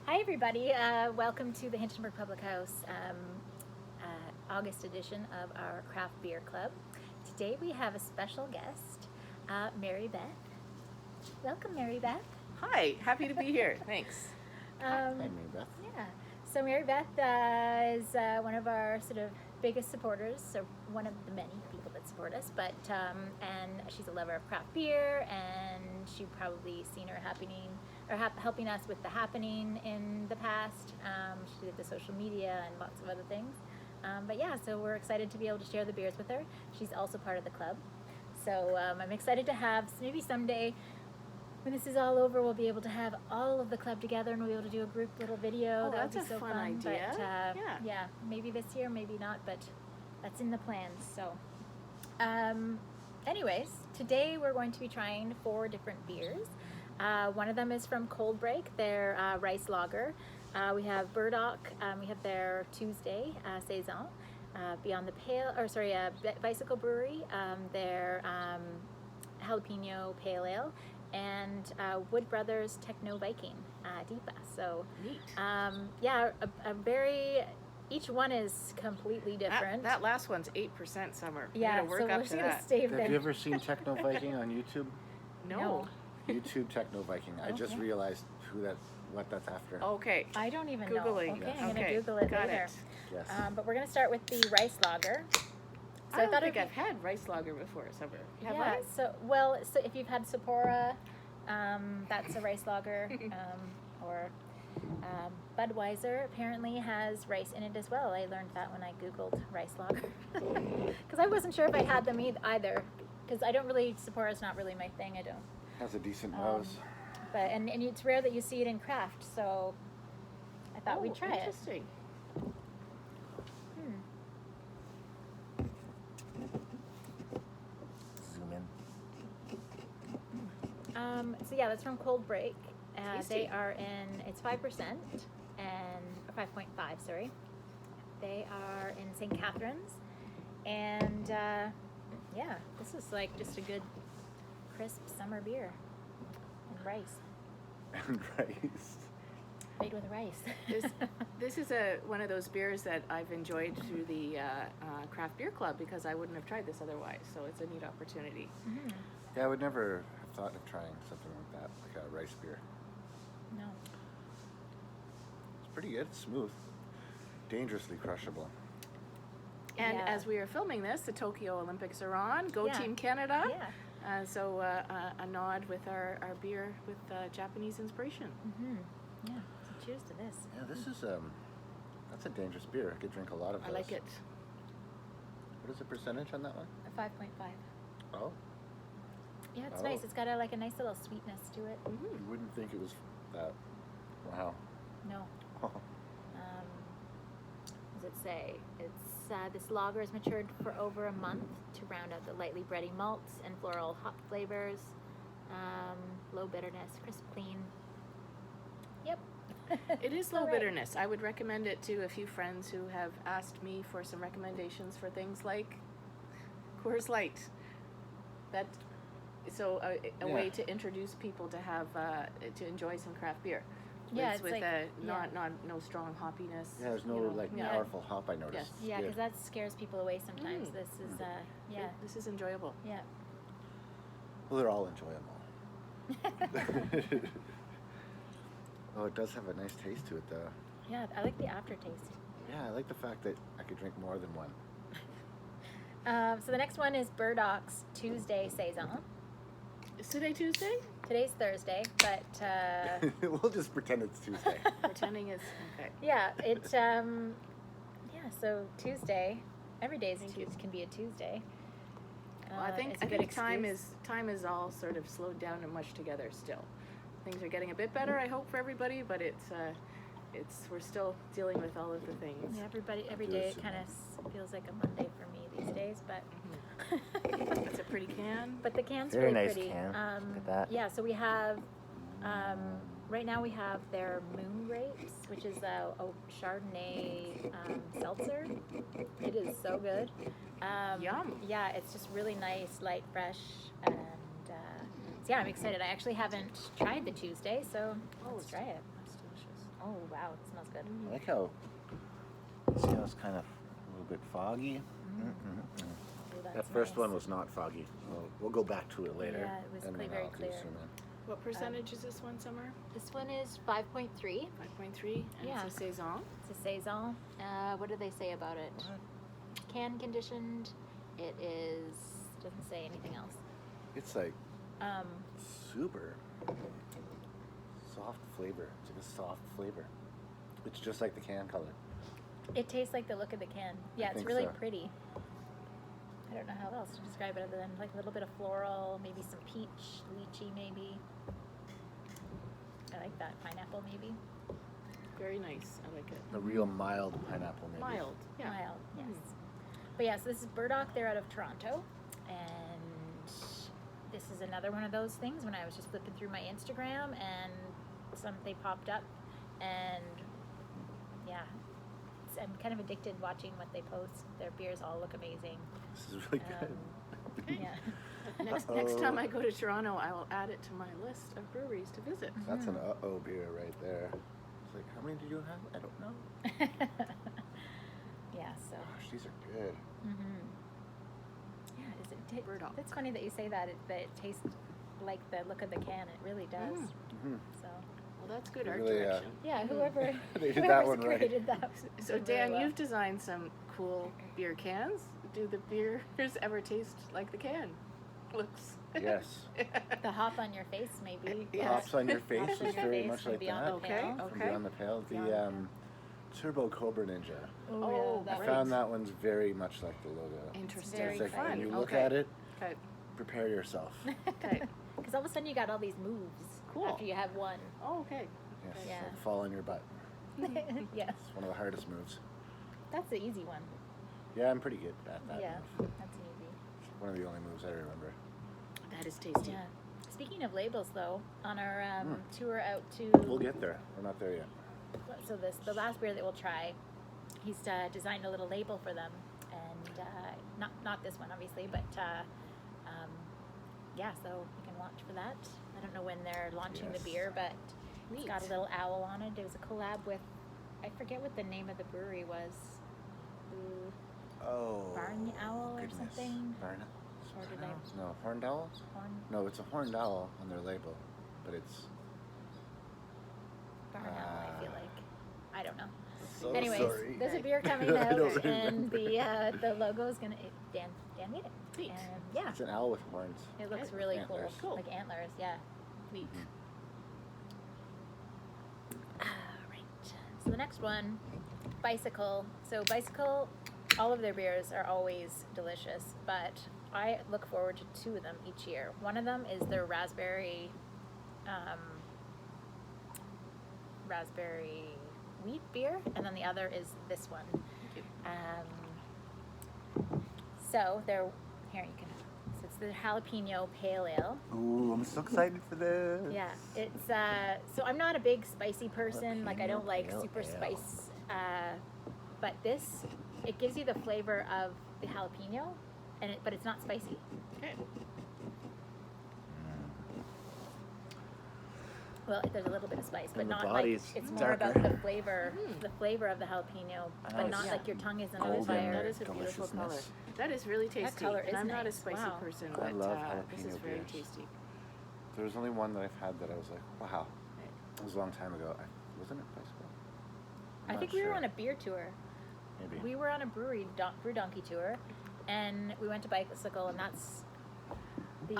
Hi everybody, welcome to the Hintonburg Public House August edition of our Craft Beer Club. Today we have a special guest, Mary Beth. Welcome, Mary Beth. Hi, happy to be here. Thanks. Hi, Mary Beth. Yeah, so Mary Beth is one of our sort of biggest supporters, so one of the many people that support us, but and she's a lover of craft beer, and you've probably seen her helping us with the happening in the past. She did the social media and lots of other things. But yeah, so we're excited to be able to share the beers with her. She's also part of the club. So I'm excited to have, maybe someday when this is all over, we'll be able to have all of the club together and we'll be able to do a group little video. Oh, That would that's be a so fun idea. But Yeah. maybe this year, maybe not, but that's in the plans. So anyways, today we're going to be trying 4 different beers. One of them is from Cold Break, their rice lager. We have Burdock, we have their Tuesday saison. Beyond the Bicycle Brewery, their Jalapeno Pale Ale, and Wood Brothers Techno Viking Deepa. So Neat. each one is completely different. That last one's 8% summer. Yeah, We're so gonna we're work just up to gonna that. save Have them. you ever seen Techno Viking on YouTube? No. YouTube Techno Viking. I just Okay. realized what that's after. Okay. I don't even Googling. know. Okay, I'm gonna Okay, Google it got later. it. Yes. But we're gonna start with the rice lager. So I don't thought think it'd I've had rice lager before, summer. be- Have yeah. I? So if you've had Sapporo, that's a rice lager, or Budweiser apparently has rice in it as well. I learned that when I Googled rice lager because I wasn't sure if I had them either. Because I don't really, Sapporo's not really my thing. I don't. Has a decent Um, nose. But and it's rare that you see it in craft, so I thought we'd try it. Interesting. Zoom in. So yeah, that's from Cold Break. Tasty. They are it's 5% and 5.5, sorry. They are in St. Catharines, and yeah, this is like just a good crisp summer beer and rice, And rice. made with rice. This is one of those beers that I've enjoyed through the Craft Beer Club because I wouldn't have tried this otherwise. So it's a neat opportunity. Mhm. Yeah, I would never have thought of trying something like that, like a rice beer. No. It's pretty good. It's smooth. Dangerously crushable. And Yeah. as we are filming this, the Tokyo Olympics are on. Go Yeah. Team Canada. Yeah. So a nod with our beer with Japanese inspiration. Mhm. Yeah. So cheers to this. Yeah, this is that's a dangerous beer. I could drink a lot of I those. like it. What is the percentage on that one? A 5.5. Oh, Yeah, it's Oh. nice. It's got a nice little sweetness to it. Mm-hmm. you wouldn't think it was that. Wow. No. What does it say? It's this lager is matured for over a month to round out the lightly bready malts and floral hop flavors. Low bitterness, crisp, clean. Yep. It is All low right. bitterness. I would recommend it to a few friends who have asked me for some recommendations for things like Coors Light. A way Yeah. to introduce people to have to enjoy some craft beer. Yeah, with, it's with like- no strong hoppiness. Yeah, there's no you know. like Yeah. powerful hop I noticed. Yes. It's Yeah, good. because that scares people away sometimes. Mm. This is yeah, This is enjoyable. yeah. Well, they're all enjoyable. Oh, it does have a nice taste to it, though. Yeah, I like the aftertaste. Yeah, I like the fact that I could drink more than one. So the next one is Burdock's Tuesday saison. Is today Tuesday? Today's Thursday, but We'll just pretend it's Tuesday. Pretending it's okay. yeah, it's so Tuesday, every day can be a Tuesday. Well, I think it's a good time excuse. is all sort of slowed down and mushed together still. Things are getting a bit better, I hope, for everybody, but it's we're still dealing with all of the things. Yeah, every Do day it it kind of feels like a Monday for me these days, but It's a pretty can. but the can's Very really nice pretty. can. Look at that. Yeah, so we have right now we have their Moon Grapes, which is a Chardonnay seltzer. It is so good. Yum. Yeah, it's just really nice, light, fresh, and so yeah, I'm excited. I actually haven't tried the Tuesday, so let's try it. That's delicious. Oh wow, it smells good. I like how, see how it's kind of a little bit foggy? Ooh, That that's first nice. one was not foggy. We'll go back to it later. Yeah, it was and then very I'll do clear. zoom in. What percentage is this one, Summer? This one is 5.3. 5.3, and Yeah. it's a saison. It's a saison. What do they say about it? Can conditioned. It is. Doesn't say anything else. It's like Um, super soft flavor. It's like a soft flavor. It's just like the can color. it tastes like the look of the can. Yeah, it's think really so. pretty. I don't know how else to describe it other than like a little bit of floral, maybe some peach, lychee, maybe. I like that pineapple, maybe. Very nice. I like it. A real mild pineapple, maybe. Mild. Yeah. Mild, yes. But yeah, so this is Burdock. They're out of Toronto, and this is another one of those things. When I was just flipping through my Instagram, and they popped up, and yeah, I'm kind of addicted watching what they post. Their beers all look amazing. This is really good. Yeah. Next time I go to Toronto, I will add it to my list of breweries to visit. That's an uh-oh beer right there. It's like, how many did you have? I don't know. Yeah. So. Gosh, these are good. Yeah. Is it? Burdock. It's funny that you say that. That it tastes like the look of the can. It really does. So. Well, that's good They art really, direction. Yeah. Whoever. They did that whoever's one right. created that. So did very Dan, well. you've designed some cool beer cans. Do the beers ever taste like the can looks? Yes. The hop on your face, maybe. The hops on your face Hops on is your very face much from like Beyond that. the Okay. Pale. From Beyond the Pale. Beyond the The Pale. Turbo Cobra Ninja. Oh, yeah, I great. found that one's very much like the logo. Interesting. very It's like fun. when you look Okay. at it, Okay. prepare yourself. Okay. Because all of a sudden you got all these moves Cool. after you have one. Oh, okay. Yes, Yeah. like fall on your butt. Yes, It's one of the hardest moves. that's the easy one. Yeah, I'm pretty good at that Yeah, move. that's an easy. It's one of the only moves I remember. That is tasty. Yeah. Speaking of labels, though, on our tour out to We'll get there. We're not there yet. so the last beer that we'll try, he's designed a little label for them, and not this one obviously, but yeah, so you can watch for that. I don't know when they're launching the Yes. beer, but it's Neat. got a little owl on it. It was a collab with, I forget what the name of the brewery was. Oh. Barn Owl or goodness. something? Barn. Or did I- No, horned owl. Horn No, it's a horned owl on their label, but it's. Owl, I feel like. I don't know. So Anyways, sorry. there's a beer coming I out, don't and remember. the logo is gonna. Dan made it. Neat. And yeah, It's an owl with horns. it looks Okay. really Antlers. cool. Cool. Like antlers. Yeah. Neat. Right. So the next one, Bicycle. So Bicycle, all of their beers are always delicious, but I look forward to two of them each year. One of them is their raspberry wheat beer, and then the other is this one. Thank you. So they're here. You can. So it's the Jalapeno Pale Ale. Ooh, I'm so excited for this. Yeah, it's so I'm not a big spicy person. Like I don't like Jalapeno super ale. spice, but this it gives you the flavor of the jalapeno, but it's not spicy. Okay. Well, there's a little bit of spice, but And the not like body's it's more darker. about the flavor of the jalapeno, but Nice. not Yeah. like your tongue isn't on Golden fire. That is a beautiful color. deliciousness. That is really tasty. color and is I'm not a nice. spicy Wow. person, I but love this is jalapeno very beers. tasty. There was only one that I've had that I was like, wow. It was a long time ago. Wasn't it bicycle? I think we were on a beer tour. Maybe. We were on a brew donkey tour, and we went to Bicycle, and that's the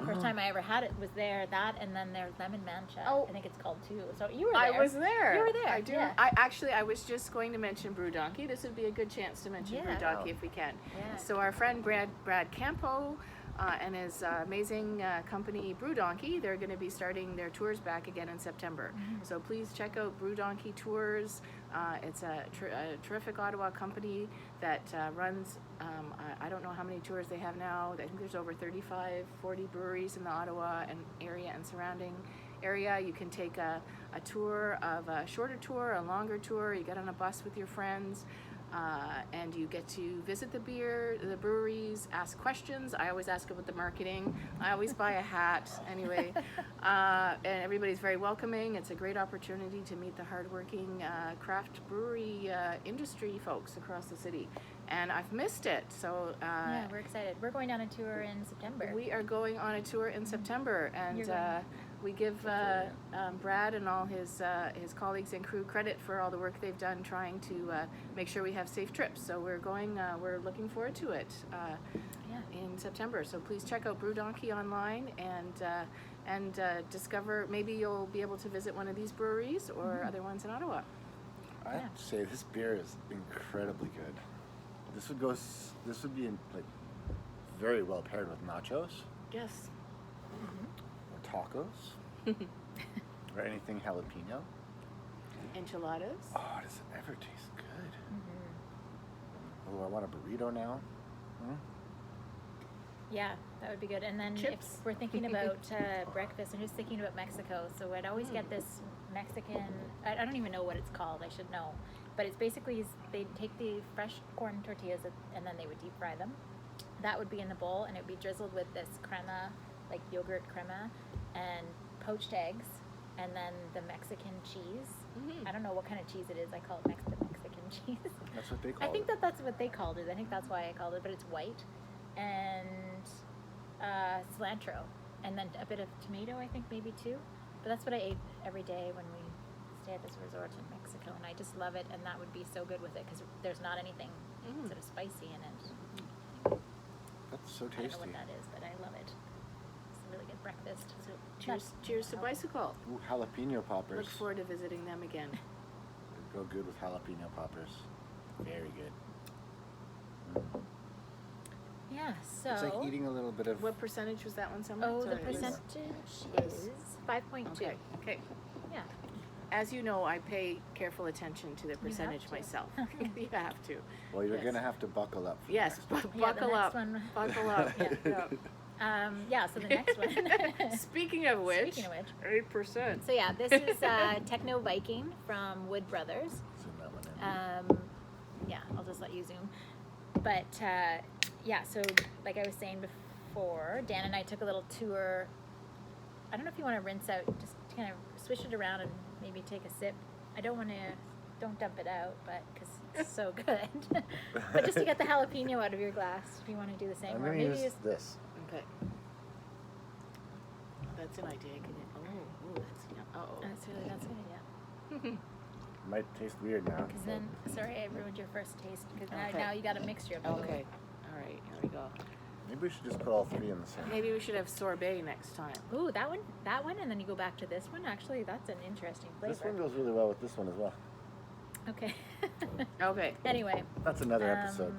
first time I ever had it was there. That and then their lemon mancha. Oh. I think it's called too. So you were there. I was there. You were there. I do. Yeah. I was just going to mention Brew Donkey. This would be a good chance to mention Yeah. Brew Donkey if we can. Yeah. So our friend Brad Campo and his amazing company Brew Donkey, they're going to be starting their tours back again in September. So please check out Brew Donkey Tours. It's a terrific Ottawa company that runs, I don't know how many tours they have now. I think there's over 40 breweries in the Ottawa and area and surrounding area. You can take a tour of a shorter tour, a longer tour. You get on a bus with your friends. and you get to visit the breweries, ask questions. I always ask about the marketing. I always buy a hat anyway. And everybody's very welcoming. It's a great opportunity to meet the hardworking craft brewery industry folks across the city. And I've missed it. So Yeah, we're excited. We're going on a tour in September. we are going on a tour in September, and You're going. we give Brad and all his colleagues and crew credit for all the work they've done trying to make sure we have safe trips. So we're going. We're looking forward to it in September. So please check out Brew Donkey online and discover. Maybe you'll be able to visit one of these breweries or other ones in Ottawa. I have to say, this beer is incredibly good. This would be like very well paired with nachos Yes. or tacos or anything jalapeno. Enchiladas. Oh, does it ever taste good? Mm-hmm. Oh, I want a burrito now. Yeah, that would be good. And then Chips. if we're thinking about breakfast, I'm just thinking about Mexico. So I'd always get this Mexican, I don't even know what it's called, I should know. But it's basically, they take the fresh corn tortillas and then they would deep fry them. That would be in the bowl, and it would be drizzled with this crema, like yogurt crema, and poached eggs, and then the Mexican cheese. I don't know what kind of cheese it is. I call it the Mexican cheese. That's what they call I think it. that's what they called it. I think that's why I called it, but it's white. And cilantro, and then a bit of tomato, I think maybe too. But that's what I ate every day when we stay at this resort in Mexico, and I just love it. And that would be so good with it because there's not anything sort of spicy in it. That's so I don't know tasty. what that is, but I love it. It's a really good breakfast. So cheers to Bicycle. Ooh, jalapeno poppers. Look forward to visiting them again. Go good with jalapeno poppers. Very good. Yeah. So. It's like eating a little bit of. What percentage was that one, Summer? Oh, the Sorry, it was- percentage is 5.2. Okay. Yeah. As you know, I pay careful attention to the percentage to. myself. You have to. Well, you're Yes. gonna have to buckle up. For Yes, the next one. Yeah, the buckle next up. one. Buckle up. Yeah. So the next one. Speaking of which, Speaking of which. 8%. So yeah, this is Techno Viking from Wood Brothers. Zoom that one in. Yeah, I'll just let you zoom. But yeah, so like I was saying before, Dan and I took a little tour. I don't know if you want to rinse out, just kind of swish it around and maybe take a sip. I don't dump it out, but because it's so good. But just to get the jalapeno out of your glass, if you want to do the same. I'm or gonna maybe use just this. Okay. That's an idea. That's good, yeah. Might taste weird now. Because then, sorry, I ruined your first taste. Because Okay. now you got a mixture of both. Okay. All right. Here we go. Maybe we should just put all three in the same. Maybe we should have sorbet next time. Ooh, that one, and then you go back to this one. Actually, that's an interesting flavor. This one goes really well with this one as well. Okay. Okay. Anyway. That's another episode.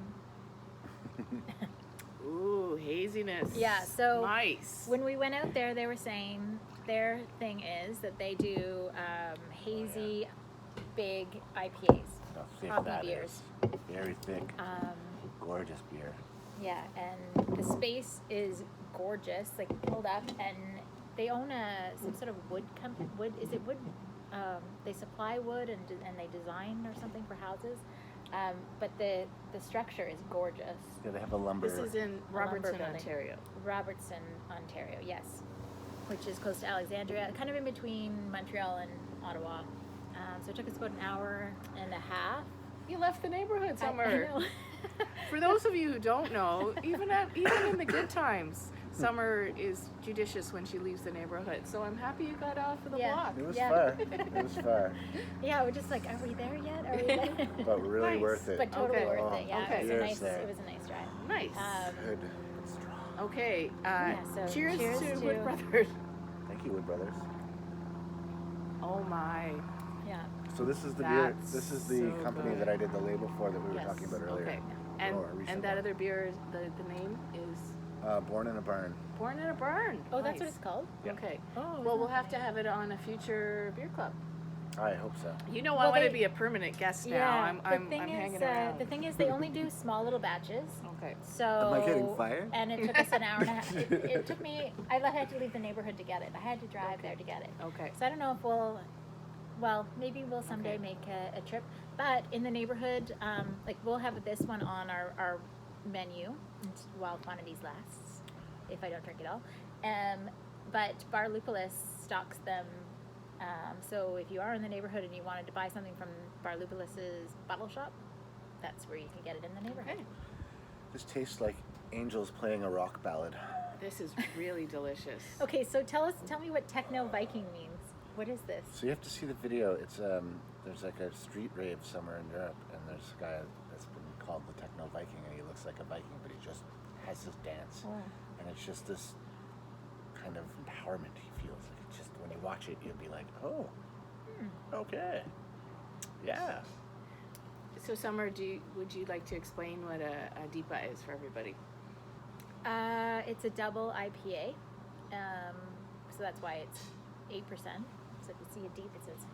Ooh, haziness. Yeah, so nice. When we went out there, they were saying their thing is that they do hazy, big IPAs, How thick hoppy that beers. is. Very thick. Gorgeous beer. Yeah, and the space is gorgeous, like pulled up, and they own some sort of wood company. Is it wood? They supply wood and they design or something for houses. But the structure is gorgeous. Yeah, they have a lumber. This is in A lumber Robertson, building. Ontario. Robertson, Ontario, yes, which is close to Alexandria, kind of in between Montreal and Ottawa. So it took us about an hour and a half. You left the neighborhood I somewhere. know. For those of you who don't know, even in the good times, Summer is judicious when she leaves the neighborhood. So I'm happy you got off of the Yeah. block. It was Yeah. far. It was far. Yeah, we're just like, are we there yet? Are we there? But really Nice. worth it. But totally Okay. worth it. Yeah, Okay. it was Cheers a nice. there. It was a nice drive. Nice. Good. But strong. Okay. so cheers cheers to to- Wood Brothers. Thank you, Wood Brothers. Oh my. Yeah. So this is the That's beer. This is the so company good. that I did the label for that we were Yes. talking about earlier. Okay. And Bloor, recent and that one. other beer, the name is Born in a Barn. Born in a Barn. Oh, that's what Nice. it's called. Yeah. Okay. Oh. Well, we'll have to have it on a future beer club. I hope so. You know, I Well, want to they- be a permanent guest now. Yeah. I'm hanging around. The thing is, they only do small little batches. Okay. So. Am I getting fired? And it took us an hour and a half. It took me. I had to leave the neighborhood to get it. I had to drive there to get it. Okay. So I don't know if we'll well, maybe we'll someday Okay. make a trip. But in the neighborhood, like we'll have this one on our menu while quantities lasts, if I don't drink it all. But Bar Lupulis stocks them. So if you are in the neighborhood and you wanted to buy something from Bar Lupulis's bottle shop, that's where you can get it in the neighborhood. Okay. This tastes like angels playing a rock ballad. This is really delicious. Okay, so tell me what Techno Viking means. What is this? So you have to see the video. It's there's like a street rave somewhere in Europe, and there's a guy that's been called the Techno Viking, and he looks like a Viking, but he just has this dance, and it's just this kind of empowerment he feels. Like it's just when you watch it, you'll be like, oh, okay, yeah. So Summer, would you like to explain what a DIPA is for everybody? It's a double IPA, so that's why it's 8%. So if you see a deep, it says,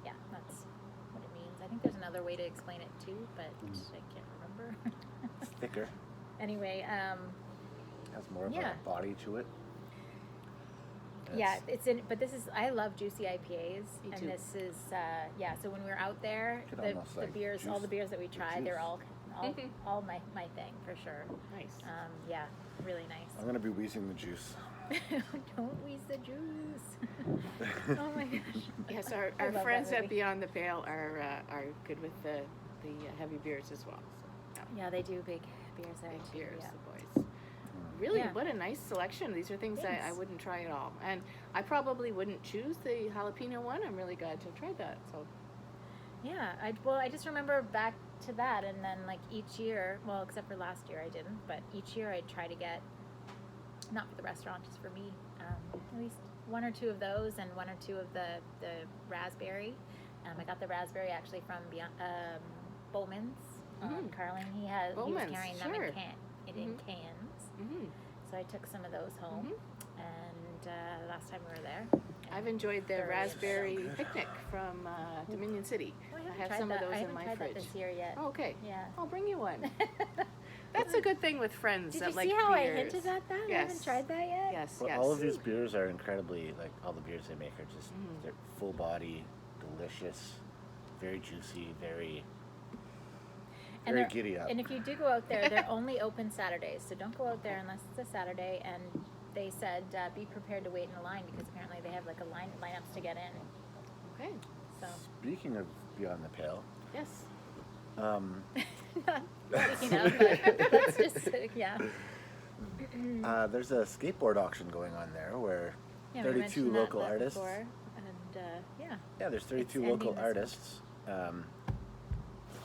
yeah, that's what it means. I think there's another way to explain it too, but I can't remember. It's thicker. Anyway, Has more of yeah. a body to it. And yeah, it's in. But this is, I love juicy IPAs, Me and too. this is yeah. So when we're out there, Could the almost, like, beers, all juice the beers that we try, juice. they're all my thing for sure. Nice. Yeah, really nice. I'm gonna be wheezing the juice. Don't wheeze the juice. Oh my gosh. Yes, I our love that friends at movie. Beyond the Pale are good with the heavy beers as well. So, Yeah, they do big beers there big too. beers, Yeah. the boys. Really, Yeah. what a nice selection. These are things I Thanks. wouldn't try at all. And I probably wouldn't choose the jalapeno one. I'm really glad to have tried that. So Yeah, I just remember back to that, and then like each year, well, except for last year I didn't, but each year I'd try to get, not for the restaurant, just for me, at least one or two of those and one or two of the raspberry. I got the raspberry actually from Beyond, Bowman's on Carling. He was Bowman's, carrying them sure. in cans. mm-hmm. So I took some of those home, and last time we were there. I've enjoyed the Very raspberry good. picnic from Dominion City. Oh, I haven't have tried some that. of those I in haven't my tried fridge. that this year yet. Oh, okay. Yeah. I'll bring you one. That's a good thing with friends Did that you like see how beers. I hinted at that? I Yes. haven't tried that yet. Yes, Well, yes. all of these beers are incredibly, like all the beers they make are just Mm-hmm. they're full body, delicious, very juicy, very they're- giddy up. And if you do go out there, they're only open Saturdays, so don't go out there unless it's a Saturday. And they said be prepared to wait in a line because apparently they have like a lineups to get in. Okay. So Speaking of Beyond the Pale, Yes. not speaking of, but let's just yeah. there's a skateboard auction going on there where Yeah, we 32 mentioned local that artists. before, and yeah. Yeah, there's 32 ending local this artists,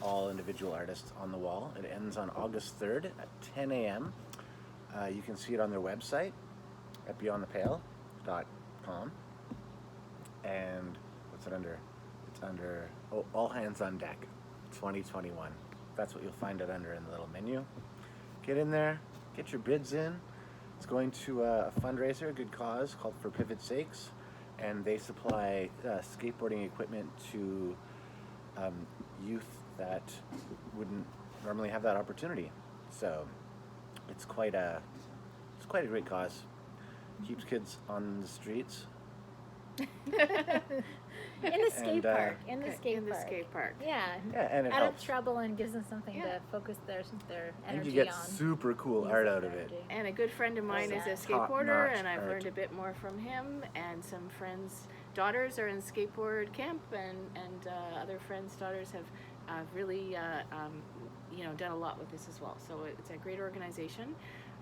all individual artists on the wall. It ends on August 3rd at 10 a.m. You can see it on their website at beyondthepale.com. And what's it under? It's under All Hands on Deck 2021. That's what you'll find it under in the little menu. Get in there, get your bids in. It's going to a fundraiser, a good cause called For Pivot Sakes, and they supply skateboarding equipment to youth that wouldn't normally have that opportunity. So it's quite a great cause. Keeps kids on the streets. In the skate park. In the Okay, skate in the park. skate park. Yeah. Yeah, and it Out helps. of trouble and gives them something Yeah. to focus their And energy you get on. super cool Use art that out of it. energy. And a good friend of mine is a Top skateboarder, notch and I've art. learned a bit more from him. And some friends' daughters are in skateboard camp, and other friends' daughters have really done a lot with this as well. So it's a great organization.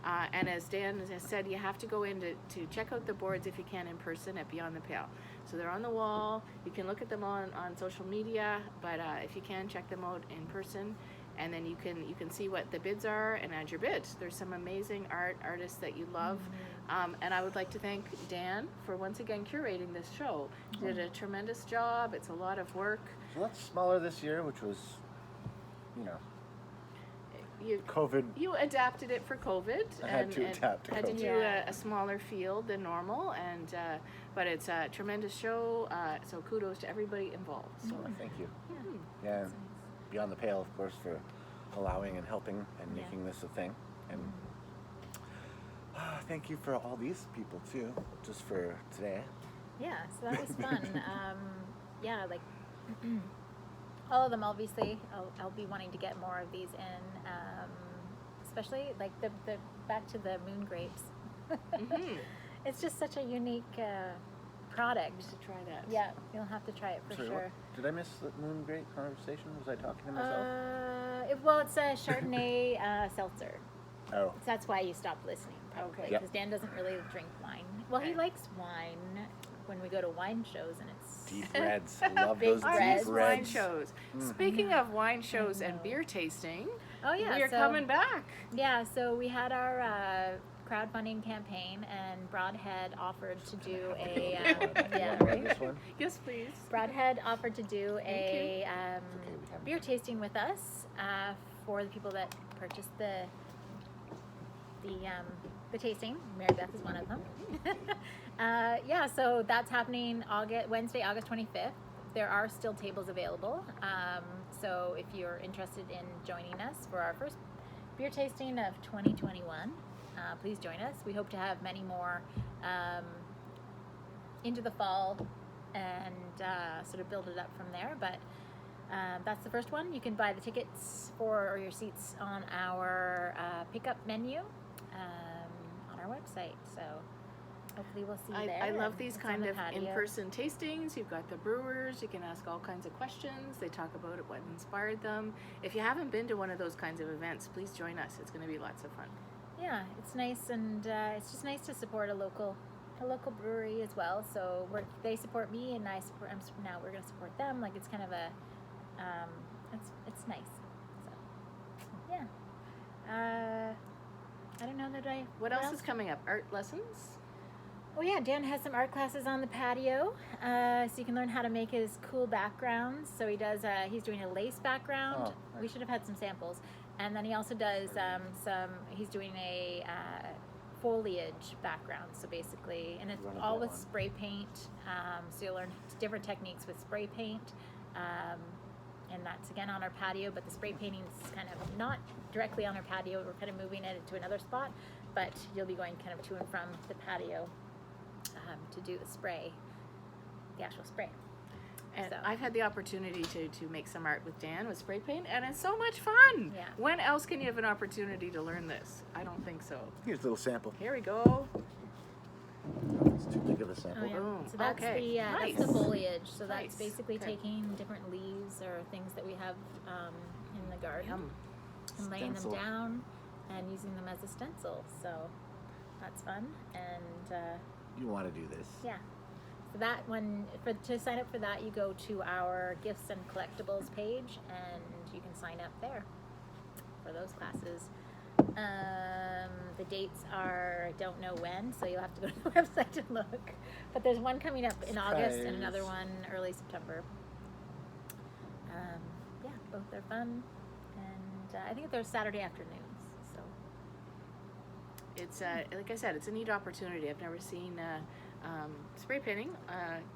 And as Dan has said, you have to go in to check out the boards if you can in person at Beyond the Pale. So they're on the wall. You can look at them on social media, but if you can, check them out in person. And then you can see what the bids are and add your bid. There's some amazing artists that you love. And I would like to thank Dan for once again curating this show. He did a tremendous job. It's a lot of work. It's a lot smaller this year, which was, COVID. You adapted it for COVID. I had to adapt to had to COVID. do Yeah. a smaller field than normal, and but it's a tremendous show. So kudos to everybody involved. So Oh, thank you. Yeah. Yeah, That's nice. Beyond the Pale, of course, for allowing and helping and Yeah. making this a thing. And thank you for all these people too, just for today. Yeah, so that was fun. yeah, like all of them, obviously, I'll be wanting to get more of these in, especially like the back to the moon grapes. Mm-hmm. It's just such a unique product. To try that. Yeah, you'll have to try it for Sorry, sure. Did I miss the moon grape conversation? Was I talking to myself? Well, it's a Chardonnay seltzer. Oh. So that's why you stopped listening, probably, Okay. because Dan doesn't really drink wine. Well, he Okay. likes wine when we go to wine shows, and it's Deep reds. I love Big those I reds. miss deep wine reds. shows. Mhm. Speaking of wine shows and know. beer tasting, oh yeah, we are so, coming back. Yeah, so we had our crowdfunding campaign, and Broadhead offered to do a yeah. Wanna have this one? Yes, please. Broadhead offered to do Thank a It's okay, we haven't. beer tasting with us for the people that purchased the tasting. Mary Beth is one of them. Yeah, so that's happening Wednesday, August 25th. There are still tables available. So if you're interested in joining us for our first beer tasting of 2021, please join us. We hope to have many more into the fall and sort of build it up from there. But that's the first one. You can buy the tickets or your seats on our pickup menu on our website. So hopefully we'll see you there. I love and these it's on kind the of patio. in-person tastings. You've got the brewers. You can ask all kinds of questions. They talk about what inspired them. If you haven't been to one of those kinds of events, please join us. It's going to be lots of fun. Yeah, it's nice, and it's just nice to support a local brewery as well. So they support me, and now we're going to support them. Like, it's kind of a it's nice. So yeah. I don't know that I. What else is coming up? Art lessons? Oh yeah, Dan has some art classes on the patio, so you can learn how to make his cool backgrounds. So he does. He's doing a lace background. Oh, nice. We should have had some samples. And then he also does He's doing a foliage background. So basically, and it's You wanna all get with one? spray paint. So you'll learn different techniques with spray paint. And that's again on our patio, but the spray painting is kind of not directly on our patio. We're kind of moving it to another spot, but you'll be going kind of to and from the patio to do the actual spray. And So. I've had the opportunity to make some art with Dan with spray paint, and it's so much fun. Yeah. When else can you have an opportunity to learn this? I don't think so. Here's a little sample. Here we go. It's too big of a sample. Oh, yeah. Boom. So that's Okay. that's the Nice. foliage. So Nice. that's basically Okay. taking different leaves or things that we have in the garden Yum. and laying them Stencil. down and using them as a stencil. So that's fun. And You want to do this? yeah. So that one, to sign up for that, you go to our gifts and collectibles page, and you can sign up there for those classes. The dates are, I don't know when, so you'll have to go to the website to look. But there's one coming up in August and another Surprise. one early September. Yeah, both are fun, and I think they're Saturday afternoons. So It's like I said, it's a neat opportunity. I've never seen spray painting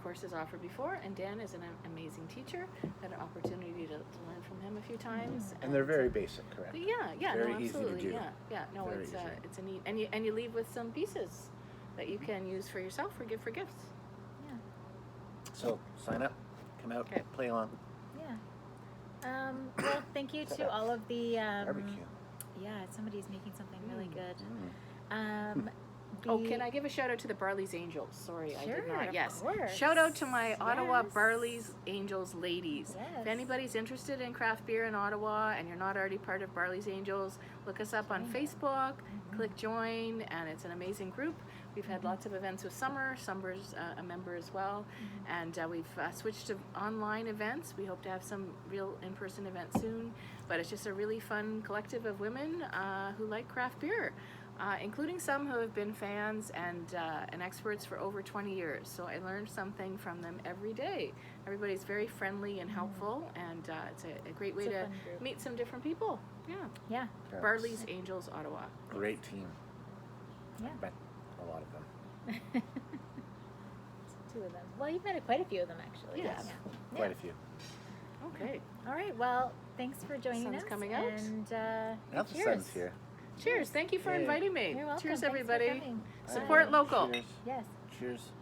courses offered before, and Dan is an amazing teacher. Had an opportunity to learn from him a few times, And they're very basic, correct? But yeah, Very no, easy to absolutely, do. yeah. No, Very it's easy. it's a neat, and you leave with some pieces that you can use for yourself or give for gifts. yeah, So sign up, come out, Okay. play along. yeah. Well, thank you to all of the. Barbecue. Yeah, somebody's making something really good. Mm. Oh, can I give a shout out to the Barley's Angels? Sorry, I did Sure, not. of Yes. course. Shout out to my Ottawa Yes. Barley's Angels ladies. Yes. If anybody's interested in craft beer in Ottawa and you're not already part of Barley's Angels, look us up on Join. Facebook, click join, and it's an amazing group. We've had lots of events with Summer. Summer's a member as well. And we've switched to online events. We hope to have some real in-person events soon. But it's just a really fun collective of women who like craft beer. Including some who have been fans and experts for over 20 years. So I learned something from them every day. Everybody's very friendly and helpful, and it's a great way It's a to fun group. meet some different people. Yeah. Yeah, Yeah, Barley's Angels Ottawa. Great team. yeah. Met a lot of them. Two of them. Well, you've met quite a few of them, actually. Yes. Yeah. Quite a few. Okay. All right. Well, thanks for joining Sun's us. coming out. And Now the cheers. sun's here. Cheers. Thank you for Yay. inviting me. You're welcome. Cheers, Thanks for everybody. coming. Support Bye. local. Cheers. Yes. Cheers.